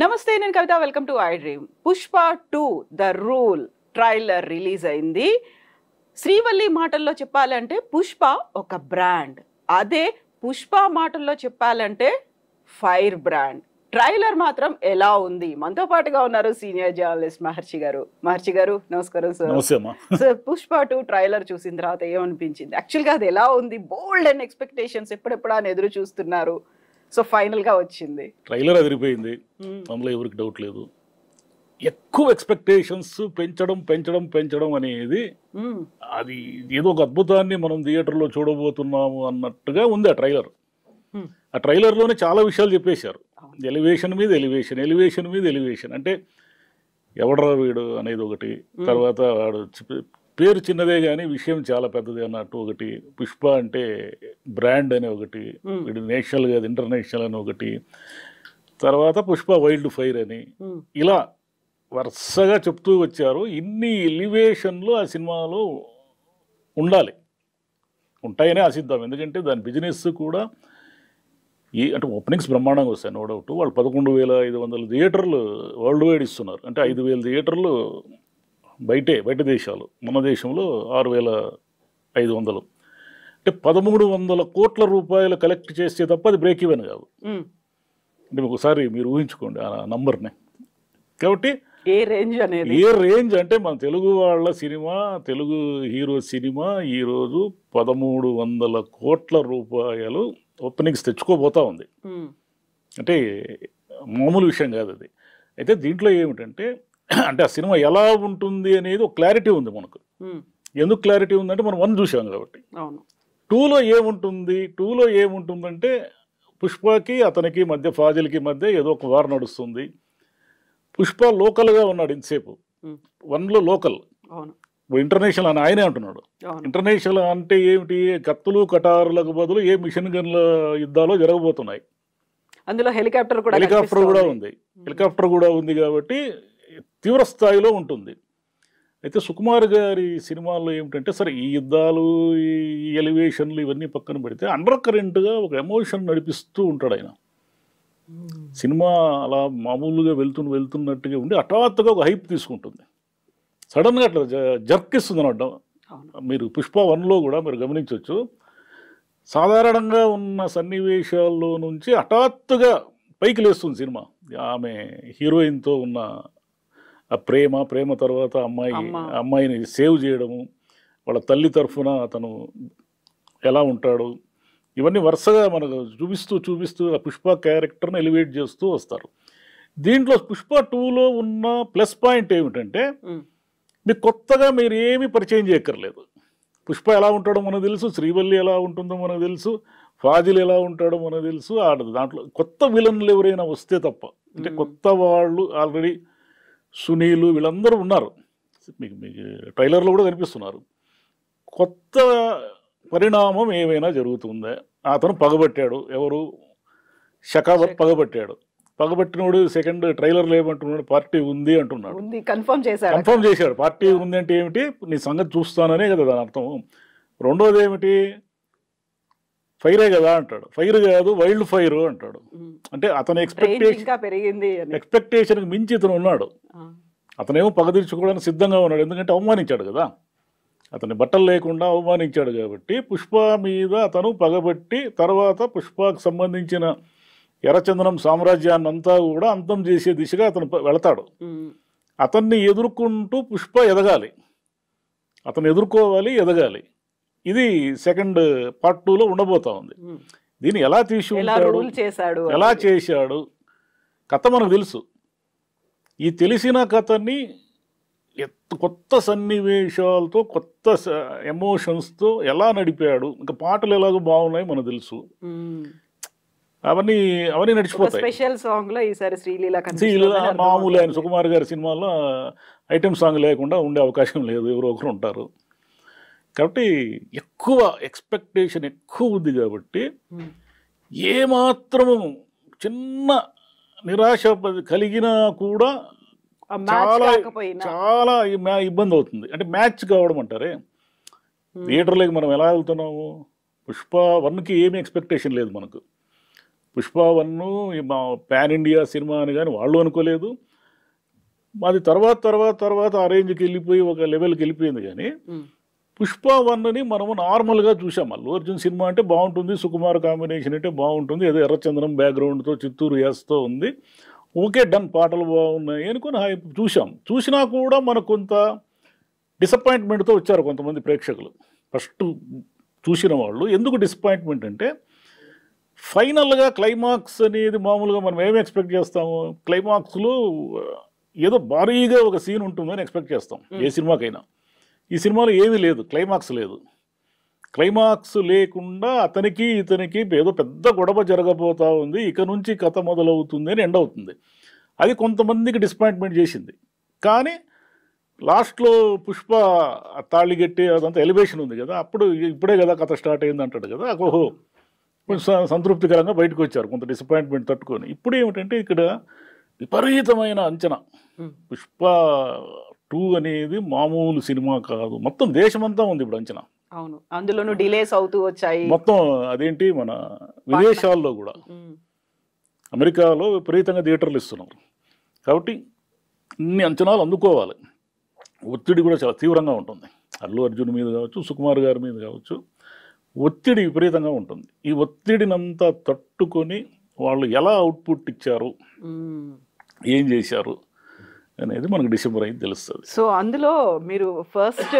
నమస్తే, నేను Kavitha. Welcome to I dream. Pushpa 2 the rule trailer release అయింది. శ్రీవల్లి మాటల్లో చెప్పాలంటే పుష్ప ఒక బ్రాండ్. అదే పుష్ప మాటల్లో చెప్పాలంటే ఫైర్ బ్రాండ్. ట్రైలర్ మాత్రం ఎలా ఉంది? మనతో పాటుగా ఉన్నారు సీనియర్ జర్నలిస్ట్ మహర్షి గారు. మహర్షి గారు, నమస్కారం సార్. సార్, పుష్ప 2 ట్రైలర్ చూసిన తర్వాత ఏమనిపించింది? యాక్చువల్గా అది ఎలా ఉంది? బోల్డ్ అండ్ ఎక్స్పెక్టేషన్స్ ఎప్పుడెప్పుడా అని ఎదురు చూస్తున్నారు. సో ఫైనల్ గా వచ్చింది. ట్రైలర్ అదిరిపోయింది, అందులో ఎవరికి డౌట్ లేదు. ఎక్కువ ఎక్స్పెక్టేషన్స్ పెంచడం అనేది అది ఏదో ఒక అద్భుతాన్ని మనం థియేటర్లో చూడబోతున్నాము అన్నట్టుగా ఉంది ఆ ట్రైలర్. ఆ ట్రైలర్లోనే చాలా విషయాలు చెప్పేశారు. ఎలివేషన్ మీద ఎలివేషన్ అంటే ఎవడరా వీడు అనేది ఒకటి, తర్వాత వాడు పేరు చిన్నదే కానీ విషయం చాలా పెద్దది అన్నట్టు ఒకటి, పుష్ప అంటే బ్రాండ్ అనే ఒకటి, వీడు నేషనల్ కాదు ఇంటర్నేషనల్ అని ఒకటి, తర్వాత పుష్ప వైల్డ్ ఫైర్ అని, ఇలా వరుసగా చెప్తూ వచ్చారు. ఇన్ని ఎలివేషన్లు ఆ సినిమాలో ఉండాలి, ఉంటాయనే ఆశిద్దాం. ఎందుకంటే దాని బిజినెస్ కూడా అంటే ఓపెనింగ్స్ బ్రహ్మాండంగా వస్తాయి, నో డౌట్. వాళ్ళు 11,500 థియేటర్లు వరల్డ్ వైడ్ ఇస్తున్నారు. అంటే 5,000 థియేటర్లు బయట దేశాలు, మన దేశంలో 6,500. అంటే 1,300 కోట్ల రూపాయలు కలెక్ట్ చేస్తే తప్ప అది బ్రేక్ ఈవెన్ కాదు. అంటే ఒకసారి మీరు ఊహించుకోండి ఆ నంబర్ని. కాబట్టి ఏ రేంజ్ అంటే మన తెలుగు వాళ్ళ సినిమా, తెలుగు హీరో సినిమా ఈరోజు 1,300 కోట్ల రూపాయలు ఓపెనింగ్స్ తెచ్చుకోబోతా ఉంది. అంటే మామూలు విషయం కాదు అది. అయితే దీంట్లో ఏమిటంటే, అంటే ఆ సినిమా ఎలా ఉంటుంది అనేది ఒక క్లారిటీ ఉంది మనకు. ఎందుకు క్లారిటీ ఉందంటే మనం 1 చూసాం కాబట్టి. 2లో ఏముంటుందంటే పుష్పకి అతనికి మధ్య, ఫాజిల్కి మధ్య ఏదో ఒక వార్ నడుస్తుంది. పుష్ప లోకల్గా ఉన్నాడు ఇంతసేపు. 1లో లోకల్, ఇంటర్నేషనల్ అని ఆయనే అంటున్నాడు. ఇంటర్నేషనల్ అంటే ఏమిటి? కత్తులు కటారులకు బదులు ఏ మిషన్ గన్ల యుద్ధాలు జరగబోతున్నాయి. అందులో హెలికాప్టర్ కూడా ఉంది. హెలికాప్టర్ కూడా ఉంది కాబట్టి తీవ్ర స్థాయిలో ఉంటుంది. అయితే సుకుమార్ గారి సినిమాల్లో ఏమిటంటే, సరే ఈ యుద్ధాలు, ఈ ఎలివేషన్లు ఇవన్నీ పక్కన పెడితే అండర్ కరెంట్గా ఒక ఎమోషన్ నడిపిస్తూ ఉంటాడు ఆయన. సినిమా అలా మామూలుగా వెళ్తున్నట్టుగా ఉండి హఠాత్తుగా ఒక హైప్ తీసుకుంటుంది, సడన్గా అట్లా జర్క్ ఇస్తుంది అన్నట్టు. మీరు పుష్ప 1లో కూడా మీరు గమనించవచ్చు, సాధారణంగా ఉన్న సన్నివేశాల్లో నుంచి హఠాత్తుగా పైకి లేస్తుంది సినిమా. ఆమె హీరోయిన్తో ఉన్న ఆ ప్రేమ తర్వాత అమ్మాయిని సేవ్ చేయడము, వాళ్ళ తల్లి తరఫున అతను ఎలా ఉంటాడు, ఇవన్నీ వరుసగా మనకు చూపిస్తూ ఆ పుష్ప క్యారెక్టర్ని ఎలివేట్ చేస్తూ వస్తారు. దీంట్లో పుష్ప 2లో ఉన్న ప్లస్ పాయింట్ ఏమిటంటే, మీకు కొత్తగా మీరు ఏమీ పరిచయం చేయక్కర్లేదు. పుష్ప ఎలా ఉంటాడో మనకు తెలుసు, శ్రీవల్లి ఎలా ఉంటుందో మనకు తెలుసు, ఫాజిల్ ఎలా ఉంటాడో మనకు తెలుసు. దాంట్లో కొత్త విలన్లు ఎవరైనా వస్తే తప్ప, అంటే కొత్త వాళ్ళు ఆల్రెడీ సునీలు వీళ్ళందరూ ఉన్నారు, మీకు ట్రైలర్లో కూడా కనిపిస్తున్నారు. కొత్త పరిణామం ఏమైనా జరుగుతుందా? అతను పగబట్టాడు, ఎవరు? షకావత్ పగబట్టినోడు సెకండ్ ట్రైలర్లో ఏమంటున్నాడు? పార్టీ ఉంది అంటున్నాడు. కన్ఫర్మ్ చేశాడు. పార్టీ ఉంది అంటే ఏమిటి? నీ సంగతి చూస్తాననే కదా దాని అర్థం. రెండోది ఏమిటి? ఫైరే కదా అంటాడు. ఫైర్ కాదు, వైల్డ్ ఫైర్ అంటాడు. అంటే అతని ఎక్స్పెక్టేషన్కి మించి ఇతను ఉన్నాడు. అతనేమో పగ తీర్చుకోవడానికి సిద్ధంగా ఉన్నాడు, ఎందుకంటే అవమానించాడు కదా, అతని బట్టలు లేకుండా అవమానించాడు కాబట్టి. పుష్ప మీద అతను పగబట్టి తర్వాత పుష్పకు సంబంధించిన ఎర్రచందనం సామ్రాజ్యాన్ని అంతా కూడా అంతం చేసే దిశగా అతను వెళతాడు. అతన్ని ఎదుర్కొంటూ పుష్ప ఎదగాలి, అతను ఎదుర్కోవాలి, ఎదగాలి. ఇది సెకండ్ పార్ట్ 2లో ఉండబోతా ఉంది. దీన్ని ఎలా ఎలా చేశాడు కథ మనకు తెలుసు. ఈ తెలిసిన కథని కొత్త సన్నివేశాలతో, కొత్త ఎమోషన్స్తో ఎలా నడిపాడు. ఇంకా పాటలు ఎలాగో బాగున్నాయి మనకు తెలుసు. అవన్నీ నడిచిపోతాయి. స్పెషల్ సాంగ్ లో ఈసారి శ్రీలీల మామూలు ఆయన సుకుమార్ గారి సినిమాలో ఐటెం సాంగ్ లేకుండా ఉండే అవకాశం లేదు, ఎవరో ఒకరు ఉంటారు. కాబట్టి ఎక్కువ ఎక్స్పెక్టేషన్ ఎక్కువ ఉంది కాబట్టి ఏమాత్రము చిన్న నిరాశ కలిగినా కూడా చాలా ఇబ్బంది అవుతుంది. అంటే మ్యాచ్ కావడం అంటారే, థియేటర్లోకి మనం ఎలా వెళ్తున్నాము? పుష్ప 1కి ఏమీ ఎక్స్పెక్టేషన్ లేదు మనకు. పుష్ప 1 మా పాన్ ఇండియా సినిమా అని కానీ వాళ్ళు అనుకోలేదు. అది తర్వాత ఆ రేంజ్కి వెళ్ళిపోయి ఒక లెవెల్కి వెళ్ళిపోయింది. కానీ పుష్ప 1ని మనము నార్మల్గా చూసాం. అల్లు అర్జున్ సినిమా అంటే బాగుంటుంది, సుకుమార్ కాంబినేషన్ అంటే బాగుంటుంది, ఏదో ఎర్రచందనం బ్యాక్గ్రౌండ్తో చిత్తూరు యాస్తో ఉంది, ఓకే డన్, పాటలు బాగున్నాయి అనుకుని చూసాం. చూసినా కూడా మనకు కొంత డిసప్పాయింట్మెంట్తో వచ్చారు కొంతమంది ప్రేక్షకులు. ఫస్ట్ చూసిన వాళ్ళు ఎందుకు డిసప్పాయింట్మెంట్ అంటే, ఫైనల్గా క్లైమాక్స్ అనేది మామూలుగా మనం ఏమి ఎక్స్పెక్ట్ చేస్తాము, క్లైమాక్స్లో ఏదో భారీగా ఒక సీన్ ఉంటుందని ఎక్స్పెక్ట్ చేస్తాం ఏ సినిమాకైనా. ఈ సినిమాలో ఏమీ లేదు, క్లైమాక్స్ లేదు. క్లైమాక్స్ లేకుండా అతనికి ఇతనికి ఏదో పెద్ద గొడవ జరగబోతా ఉంది, ఇక నుంచి కథ మొదలవుతుంది అని ఎండ్ అవుతుంది. అది కొంతమందికి డిసప్పాయింట్మెంట్ చేసింది. కానీ లాస్ట్లో పుష్ప తాళిగట్టి అదంతా ఎలివేషన్ ఉంది కదా, అప్పుడు ఇప్పుడే కదా కథ స్టార్ట్ అయింది అంటాడు కదా, ఓహో కొంచెం సంతృప్తికరంగా బయటకు వచ్చారు కొంత డిసప్పాయింట్మెంట్ తట్టుకొని. ఇప్పుడు ఏమిటంటే ఇక్కడ విపరీతమైన అంచనా. పుష్ప 2 అనేది మామూలు సినిమా కాదు, మొత్తం దేశమంతా ఉంది ఇప్పుడు అంచనా. అవును, అందులోనూ డిలేస్ అవుతూ వచ్చాయి మొత్తం. అదేంటి మన విదేశాల్లో కూడా, అమెరికాలో విపరీతంగా థియేటర్లు ఇస్తున్నారు. కాబట్టి ఇన్ని అంచనాలు అందుకోవాలి. ఒత్తిడి కూడా చాలా తీవ్రంగా ఉంటుంది. అల్లు అర్జున్ మీద కావచ్చు, సుకుమార్ గారి మీద కావచ్చు, ఒత్తిడి విపరీతంగా ఉంటుంది. ఈ ఒత్తిడినంతా తట్టుకొని వాళ్ళు ఎలా అవుట్పుట్ ఇచ్చారు, ఏం చేశారు అనేది మనకు డిసెంబర్ అయితే తెలుస్తుంది. సో అందులో మీరు ఫస్ట్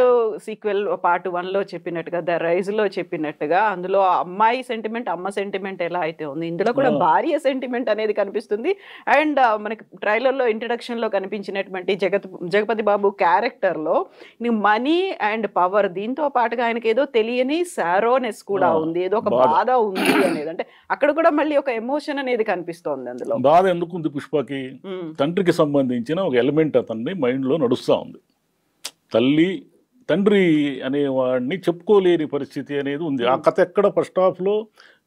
సీక్వెల్ పార్ట్ 1లో చెప్పినట్టుగా, ద రైజ్లో చెప్పినట్టుగా, అందులో అమ్మాయి సెంటిమెంట్, అమ్మ సెంటిమెంట్ ఎలా అయితే ఉంది, ఇందులో కూడా భార్య సెంటిమెంట్ అనేది కనిపిస్తుంది. అండ్ మనకి ట్రైలర్లో ఇంట్రడక్షన్లో కనిపించినటువంటి జగపతి బాబు క్యారెక్టర్లో మనీ అండ్ పవర్, దీంతో పాటుగా ఆయనకి ఏదో తెలియని సారోనెస్ కూడా ఉంది, ఏదో ఒక బాధ ఉంది అనేది. అంటే అక్కడ కూడా మళ్ళీ ఒక ఎమోషన్ అనేది కనిపిస్తోంది. అందులో బాధ ఎందుకుంది పుష్పకి, తండ్రికి సంబంధించిన ఒక ఎలిమెంట్ అతన్ని మైండ్లో నడుస్తూ ఉంది. తండ్రి అనేవాడిని చెప్పుకోలేని పరిస్థితి అనేది ఉంది. ఆ కథ ఎక్కడ ఫస్ట్ హాఫ్లో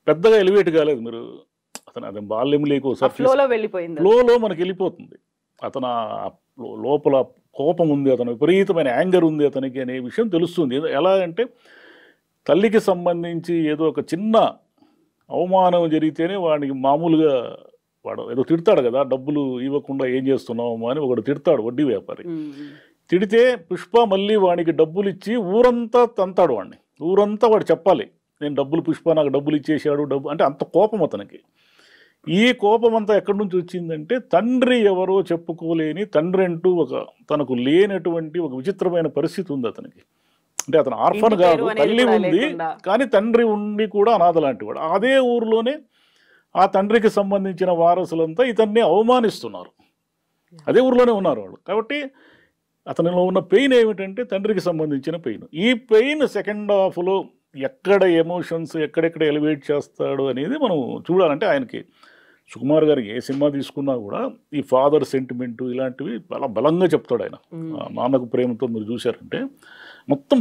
పెద్దగా ఎలివేట్ కాలేదు. మీరు అతను అదే బాల్యం లేకోసారి ఫ్లోలో మనకి వెళ్ళిపోతుంది. అతను లోపల కోపం ఉంది, అతను విపరీతమైన యాంగర్ ఉంది అతనికి అనే విషయం తెలుస్తుంది. ఎలా అంటే తల్లికి సంబంధించి ఏదో ఒక చిన్న అవమానం జరిగితేనే వాడికి మామూలుగా వాడు ఏదో తిడతాడు కదా, డబ్బులు ఇవ్వకుండా ఏం చేస్తున్నావు అని ఒకడు తిడతాడు, వడ్డీ వ్యాపారి. తిడితే పుష్ప మళ్ళీ వాడికి డబ్బులు ఇచ్చి ఊరంతా తంతాడు వాడిని. ఊరంతా వాడు చెప్పాలి, నేను డబ్బులు, పుష్ప నాకు డబ్బులు ఇచ్చేసాడు, డబ్బు అంటే అంత కోపం అతనికి. ఈ కోపం అంతా ఎక్కడి నుంచి వచ్చిందంటే, తండ్రి ఎవరో చెప్పుకోలేని, తండ్రి అంటూ తనకు లేనటువంటి ఒక విచిత్రమైన పరిస్థితి ఉంది అతనికి. అంటే అతను ఆర్ఫన్ కాదు, తల్లి ఉంది కానీ తండ్రి ఉండి కూడా అనాథ లాంటి వాడు. అదే ఊరిలోనే ఆ తండ్రికి సంబంధించిన వారసులంతా ఇతన్ని అవమానిస్తున్నారు, అదే ఊరిలోనే ఉన్నారు వాళ్ళు. కాబట్టి అతనిలో ఉన్న పెయిన్ ఏమిటంటే తండ్రికి సంబంధించిన పెయిన్. ఈ పెయిన్ సెకండ్ హాఫ్లో ఎక్కడ ఎమోషన్స్ ఎక్కడెక్కడ ఎలివేట్ చేస్తాడు అనేది మనం చూడాలంటే, ఆయనకి సుకుమార్ గారికి ఏ సినిమా తీసుకున్నా కూడా ఈ ఫాదర్ సెంటిమెంటు ఇలాంటివి చాలా బలంగా చెప్తాడు ఆయన. నాన్నకు ప్రేమతో మీరు చూశారంటే మొత్తం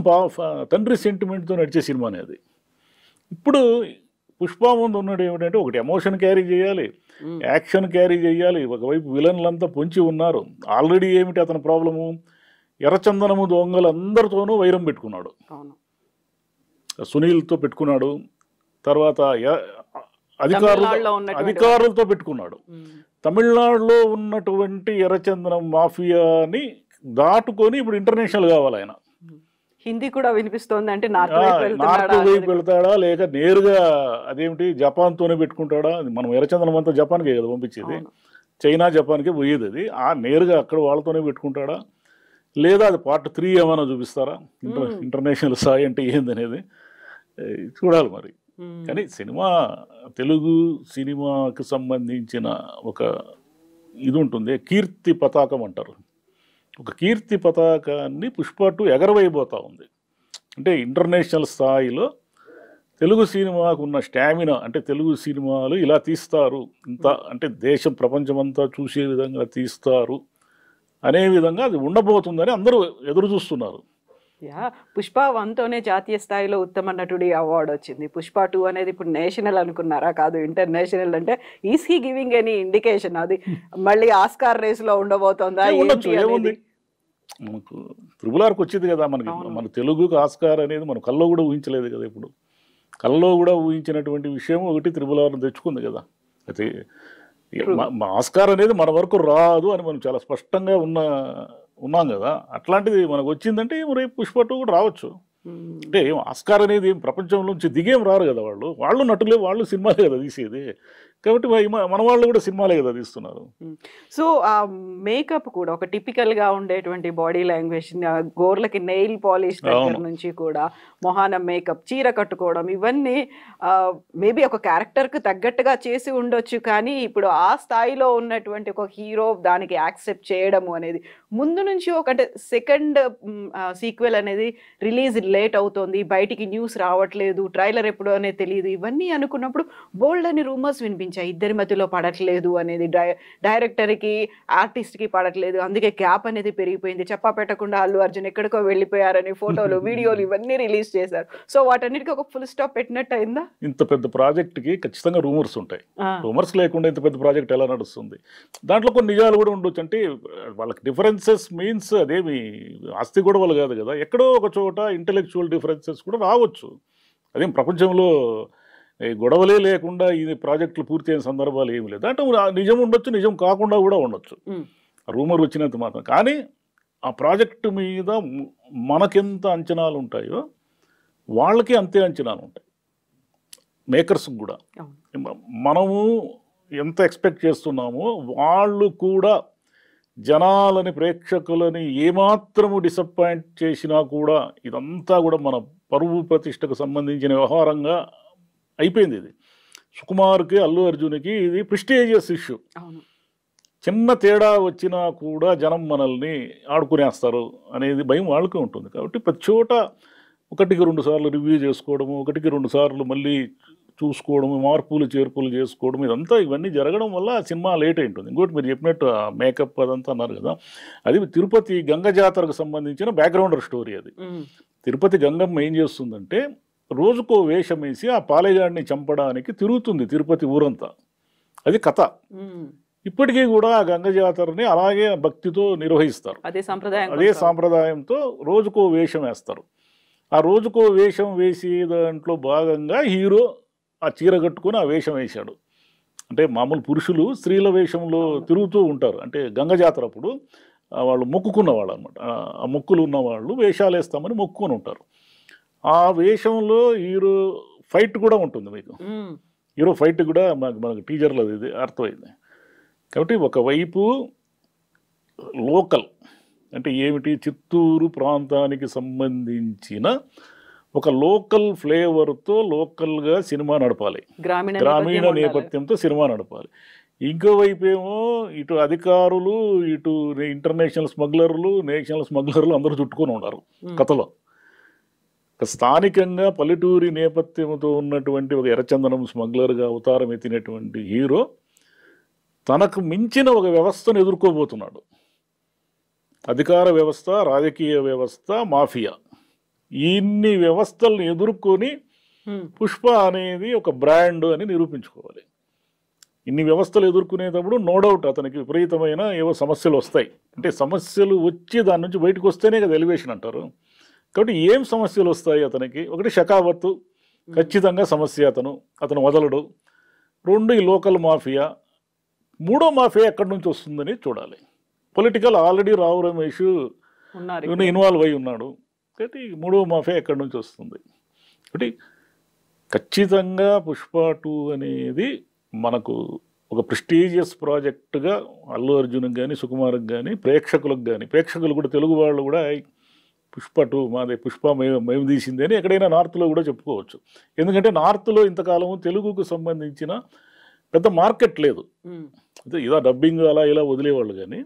తండ్రి సెంటిమెంట్తో నడిచే సినిమా అనేది. ఇప్పుడు పుష్ప ముందు ఉన్నాడు ఏమిటంటే, ఒకటి ఎమోషన్ క్యారీ చేయాలి, యాక్షన్ క్యారీ చేయాలి, ఒకవైపు విలన్లంతా పొంచి ఉన్నారు. ఆల్రెడీ ఏమిటి అతని ప్రాబ్లము, ఎర్రచందనము దొంగలు అందరితోనూ వైరం పెట్టుకున్నాడు, సునీల్తో పెట్టుకున్నాడు, తర్వాత అధికారులతో పెట్టుకున్నాడు. తమిళనాడులో ఉన్నటువంటి ఎర్రచందనం మాఫియాని దాటుకొని ఇప్పుడు ఇంటర్నేషనల్ కావాలి ఆయన. హిందీ కూడా వినిపిస్తోంది అంటే నార్త్ వైపు వెళ్తాడా లేక నేరుగా అదేమిటి జపాన్తోనే పెట్టుకుంటాడా? మనం ఎర్రచందనం అంతా జపాన్కే కదా పంపించేది, చైనా జపాన్కే పోయేది. అది నేరుగా అక్కడ వాళ్ళతోనే పెట్టుకుంటాడా లేదా అది పార్ట్ 3 ఏమైనా చూపిస్తారా? ఇంటర్నేషనల్ స్థాయి అంటే ఏందనేది చూడాలి మరి. కానీ సినిమా, తెలుగు సినిమాకి సంబంధించిన ఒక ఇది ఉంటుంది, కీర్తి పతాకం అంటారు. ఒక కీర్తి పతాకాన్ని పుష్ప 2 ఎగరవైపోతూ ఉంది. అంటే ఇంటర్నేషనల్ స్థాయిలో తెలుగు సినిమాకు ఉన్న స్టామినా, అంటే తెలుగు సినిమాలు ఇలా తీస్తారు, ఇంత అంటే దేశం ప్రపంచమంతా చూసే విధంగా తీస్తారు అనే విధంగా అది ఉండబోతుందని అందరూ ఎదురు చూస్తున్నారు. పుష్ప 1తోనే జాతీయ స్థాయిలో ఉత్తమ నటుడి అవార్డు వచ్చింది. పుష్ప 2 అనేది ఇప్పుడు నేషనల్ అనుకున్నారా? కాదు, ఇంటర్నేషనల్. అంటే is he giving any indication అది మళ్ళీ ఆస్కార్ రేస్లో ఉండబోతుందా? ఏముంది, మనకు త్రిబుల్-ఆర్కి వచ్చింది కదా మనకి, మన తెలుగుకి ఆస్కార్ అనేది మనం కల్లో కూడా ఊహించలేదు కదా. ఇప్పుడు కల్లో కూడా ఊహించినటువంటి విషయం ఒకటి త్రిబుల్-ఆర్ తెచ్చుకుంది కదా. అయితే ఆస్కార్ అనేది మన వరకు రాదు అని మనం చాలా స్పష్టంగా ఉన్నాం కదా. అట్లాంటిది మనకు వచ్చిందంటే రేపు పుష్ప 2 కూడా రావచ్చు. అంటే ఏం ఆస్కార్ అనేది ఏం ప్రపంచంలోంచి దిగేం రారు కదా, వాళ్ళు నటులే, వాళ్ళు సినిమాలే కదా తీసేది. కాబట్టి మన వాళ్ళు కూడా సినిమాలే కదా తీస్తున్నారు. సో ఆ మేకప్ కూడా ఒక టిపికల్ గా ఉండేటువంటి బాడీ లాంగ్వేజ్, గోర్లకి నెయిల్ పాలిష్ దగ్గర నుంచి కూడా మొహాన మేకప్, చీర కట్టుకోవడం, ఇవన్నీ మేబీ ఒక క్యారెక్టర్ కు తగ్గట్టుగా చేసి ఉండొచ్చు. కానీ ఇప్పుడు ఆ స్థాయిలో ఉన్నటువంటి ఒక హీరో దానికి యాక్సెప్ట్ చేయడము అనేది ముందు నుంచి అంటే సెకండ్ సీక్వెల్ అనేది రిలీజ్ లేట్ అవుతోంది, బయటికి న్యూస్ రావట్లేదు, ట్రైలర్ ఎప్పుడు అనేది తెలియదు, ఇవన్నీ అనుకున్నప్పుడు బోల్డ్ అని రూమర్స్ వినిపించాయి. ఇద్దరి మధ్యలో పడట్లేదు అనేది, డైరెక్టర్కి ఆర్టిస్ట్కి పడట్లేదు, అందుకే గ్యాప్ అనేది పెరిగిపోయింది, చెప్పా పెట్టకుండా అల్లు అర్జున్ ఎక్కడికో వెళ్ళిపోయారని ఫోటోలు వీడియోలు ఇవన్నీ రిలీజ్ చేశారు. సో వాటన్నిటికీ ఒక ఫుల్ స్టాప్ పెట్టినట్టు అయిందా? ఇంత పెద్ద ప్రాజెక్ట్కి ఖచ్చితంగా రూమర్స్ ఉంటాయి. రూమర్స్ లేకుండా ఇంత పెద్ద ప్రాజెక్ట్ ఎలా నడుస్తుంది? దాంట్లో కొన్ని నిజాలు కూడా ఉండొచ్చు. అంటే వాళ్ళకి డిఫరెన్సెస్ మీన్స్ అదేమి ఆస్తి గొడవలు కాదు కదా, ఎక్కడో ఒక చోట ఇంటెలెక్చువల్ డిఫరెన్సెస్ కూడా రావచ్చు. అదేం ప్రపంచంలో గొడవలే లేకుండా ఈ ప్రాజెక్టులు పూర్తి అయిన సందర్భాలు ఏమి లేదు. అంటే నిజం ఉండొచ్చు, నిజం కాకుండా కూడా ఉండొచ్చు, రూమర్ వచ్చినంత మాత్రం. కానీ ఆ ప్రాజెక్టు మీద మనకెంత అంచనాలు ఉంటాయో వాళ్ళకి అంతే అంచనాలు ఉంటాయి, మేకర్స్కి కూడా. మనము ఎంత ఎక్స్పెక్ట్ చేస్తున్నామో వాళ్ళు కూడా జనాలని, ప్రేక్షకులని ఏమాత్రము డిసప్పాయింట్ చేసినా కూడా ఇదంతా కూడా మన పరువు ప్రతిష్టకు సంబంధించిన వ్యవహారంగా అయిపోయింది. ఇది సుకుమార్కి, అల్లు అర్జున్కి ఇది ప్రెస్టీజియస్ ఇష్యూ. చిన్న తేడా వచ్చినా కూడా జనం మనల్ని ఆడుకునేస్తారు అనేది భయం వాళ్ళకి ఉంటుంది. కాబట్టి ప్రతి చోట 1-2 సార్లు రివ్యూ చేసుకోవడము, 1-2 సార్లు మళ్ళీ చూసుకోవడము, మార్పులు చేర్పులు చేసుకోవడం, ఇవన్నీ జరగడం వల్ల సినిమా లేట్ అయి ఉంటుంది. ఇంకోటి మీరు చెప్పినట్టు మేకప్ అదంతా అన్నారు కదా, అది తిరుపతి గంగ జాతరకు సంబంధించిన బ్యాక్గ్రౌండర్ స్టోరీ. అది తిరుపతి గంగమ్మ ఏం చేస్తుందంటే రోజుకో వేషం వేసి ఆ పాలెగాడిని చంపడానికి తిరుగుతుంది తిరుపతి ఊరంతా. అది కథ. ఇప్పటికీ కూడా ఆ గంగ జాతరని అలాగే భక్తితో నిర్వహిస్తారు. అదే సాంప్రదాయంతో రోజుకో వేషం వేస్తారు. ఆ రోజుకో వేషం వేసి దాంట్లో భాగంగా హీరో ఆ చీర కట్టుకుని ఆ వేషం వేశాడు. అంటే మామూలు పురుషులు స్త్రీల వేషంలో తిరుగుతూ ఉంటారు. అంటే గంగ జాతర అప్పుడు వాళ్ళు మొక్కుకున్న వాళ్ళు అనమాట. ఆ మొక్కులు ఉన్న వాళ్ళు వేషాలు వేస్తామని మొక్కుకొని ఉంటారు. ఆ వేషంలో హీరో ఫైట్ కూడా ఉంటుంది. మీకు హీరో ఫైట్ కూడా మనకు టీజర్లో ఇది అర్థమైంది. కాబట్టి ఒకవైపు లోకల్ అంటే ఏమిటి, చిత్తూరు ప్రాంతానికి సంబంధించిన ఒక లోకల్ ఫ్లేవర్తో లోకల్గా సినిమా నడపాలి, గ్రామీణ నేపథ్యంతో సినిమా నడపాలి. ఇంకోవైపు ఏమో ఇటు అధికారులు, ఇటు ఇంటర్నేషనల్ స్మగ్లర్లు, నేషనల్ స్మగ్లర్లు అందరూ చుట్టుకొని ఉన్నారు కథలో. స్థానికంగా పల్లెటూరి నేపథ్యంతో ఉన్నటువంటి ఒక ఎర్రచందనం స్మగ్లర్గా అవతారం ఎత్తినటువంటి హీరో తనకు మించిన ఒక వ్యవస్థను ఎదుర్కోబోతున్నాడు. అధికార వ్యవస్థ, రాజకీయ వ్యవస్థ, మాఫియా, ఇన్ని వ్యవస్థలను ఎదుర్కొని పుష్ప అనేది ఒక బ్రాండ్ అని నిరూపించుకోవాలి. ఇన్ని వ్యవస్థలు ఎదుర్కొనేటప్పుడు నో డౌట్ అతనికి విపరీతమైన ఏవో సమస్యలు వస్తాయి. అంటే సమస్యలు వచ్చి దాని నుంచి బయటకు వస్తేనే కదా ఎలివేషన్ అంటారు. కాబట్టి ఏం సమస్యలు వస్తాయి అతనికి? ఒకటి షకావత్తు, ఖచ్చితంగా సమస్య, అతను వదలడు. 2 ఈ లోకల్ మాఫియా. 3వ మాఫియా ఎక్కడి నుంచి వస్తుందని చూడాలి. Political already Rao Ramesh involve అయి ఉన్నాడు. కాబట్టి 3వ మాఫియా ఎక్కడి నుంచి వస్తుంది? కాబట్టి ఖచ్చితంగా పుష్ప 2 అనేది మనకు ఒక ప్రెస్టీజియస్ ప్రాజెక్టుగా అల్లు అర్జున్కి కానీ, సుకుమార్కి కానీ, ప్రేక్షకులకు కానీ, ప్రేక్షకులు కూడా తెలుగు వాళ్ళు కూడా పుష్ప 2 మాదే, పుష్ప మేము తీసింది అని ఎక్కడైనా నార్త్లో కూడా చెప్పుకోవచ్చు. ఎందుకంటే నార్త్లో ఇంతకాలము తెలుగుకు సంబంధించిన పెద్ద మార్కెట్ లేదు. అంటే ఇలా డబ్బింగ్ అలా ఇలా వదిలేవాళ్ళు. కానీ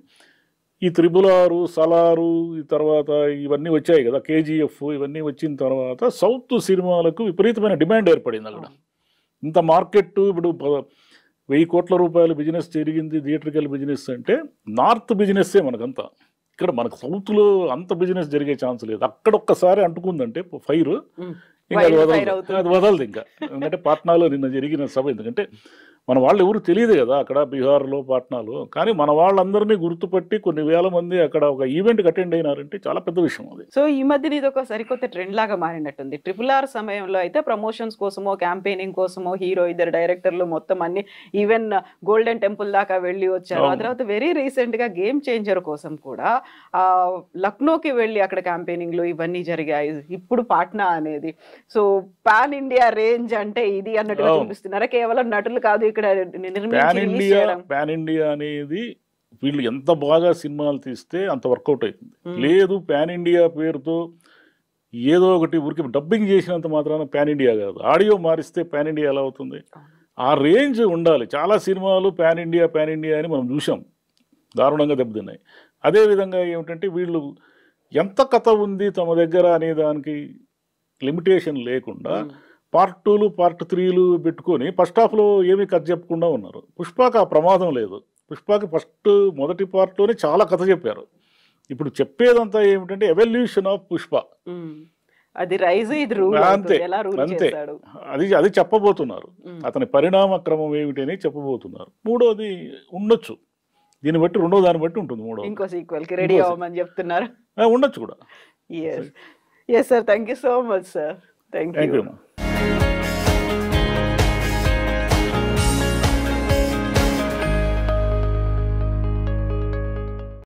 ఈ 666, సలారు, ఈ తర్వాత ఇవన్నీ వచ్చాయి కదా, KGF, ఇవన్నీ వచ్చిన తర్వాత సౌత్ సినిమాలకు విపరీతమైన డిమాండ్ ఏర్పడింది అక్కడ. ఇంత మార్కెట్ ఇప్పుడు 1000 కోట్ల రూపాయల బిజినెస్ జరిగింది థియేట్రికల్ బిజినెస్ అంటే నార్త్ బిజినెస్సే మనకంతా. ఇక్కడ మనకు సౌత్లో అంత బిజినెస్ జరిగే ఛాన్స్ లేదు. అక్కడ ఒక్కసారి అంటుకుందంటే ఫైర్ ఇంకా అది Wildfire వదలదు అవుతుంది. అది వదలదు ఇంకా. ఎందుకంటే పాట్నాలో నిన్న జరిగిన సభ, ఎందుకంటే మన వాళ్ళు ఎవరు తెలియదు కదా అక్కడ బీహార్లో పాట్నాలో, కానీ మన వాళ్ళందరినీ గుర్తుపట్టి కొన్ని వేల మంది అక్కడ ఒక ఈవెంట్కి అటెండ్ అయినారంటే చాలా పెద్ద విషయం అది. సో ఈ మధ్యన ఇది ఒక సరికొత్త ట్రెండ్ లాగా మారినట్టుంది. RRR సమయంలో అయితే ప్రమోషన్స్ కోసమో క్యాంపెయినింగ్ కోసమో హీరో, ఇద్దరు డైరెక్టర్లు మొత్తం అన్ని ఈవెన్ గోల్డెన్ టెంపుల్ దాకా వెళ్ళి వచ్చారు. ఆ తర్వాత వెరీ రీసెంట్ గా గేమ్ చేంజర్ కోసం కూడా లక్నోకి వెళ్ళి అక్కడ క్యాంపెయినింగ్లు ఇవన్నీ జరిగాయి. ఇప్పుడు పాట్నా అనేది సో పాన్ ఇండియా రేంజ్ అంటే ఇది అన్నట్టుగా చూపిస్తున్నారా? కేవలం నటులు కాదు ఇక్కడ పాన్ ఇండియా అనేది వీళ్ళు ఎంత బాగా సినిమాలు తీస్తే అంత వర్కౌట్ అవుతుంది. లేదు పాన్ ఇండియా పేరుతో ఏదో ఒకటి ఊరికి డబ్బింగ్ చేసినంత మాత్రాన పాన్ ఇండియా కాదు. ఆడియో మారిస్తే పాన్ ఇండియా ఎలా అవుతుంది? ఆ రేంజ్ ఉండాలి. చాలా సినిమాలు పాన్ ఇండియా అని మనం చూసాం, దారుణంగా దెబ్బతిన్నాయి. అదేవిధంగా ఏమిటంటే వీళ్ళు ఎంత కథ ఉంది తమ దగ్గర అనే దానికి లిమిటేషన్ లేకుండా పార్ట్ 2లు పార్ట్ 3లు పెట్టుకొని ఫస్ట్ హాఫ్లో ఏమీ కథ చెప్పకుండా ఉన్నారు. పుష్పకి ఆ ప్రమాదం లేదు. పుష్పకి మొదటి పార్ట్లోనే చాలా కథ చెప్పారు. ఇప్పుడు చెప్పేదంతా ఏమిటంటే ఎవల్యూషన్ ఆఫ్ పుష్ప, అది రైజ్ ఇది రూల్, అంతే అంతే. అది చెప్పబోతున్నారు. అతని పరిణామ క్రమం ఏమిటి అని చెప్పబోతున్నారు. మూడోది ఉండొచ్చు, దీన్ని బట్టి రెండో దాన్ని బట్టి ఉంటుంది. మూడో ఇంకో సీక్వెల్ కి రెడీ అవ్వమని చెప్తున్నారు. ఉండొచ్చు కూడా. yes sir, thank you so much sir. Thank you.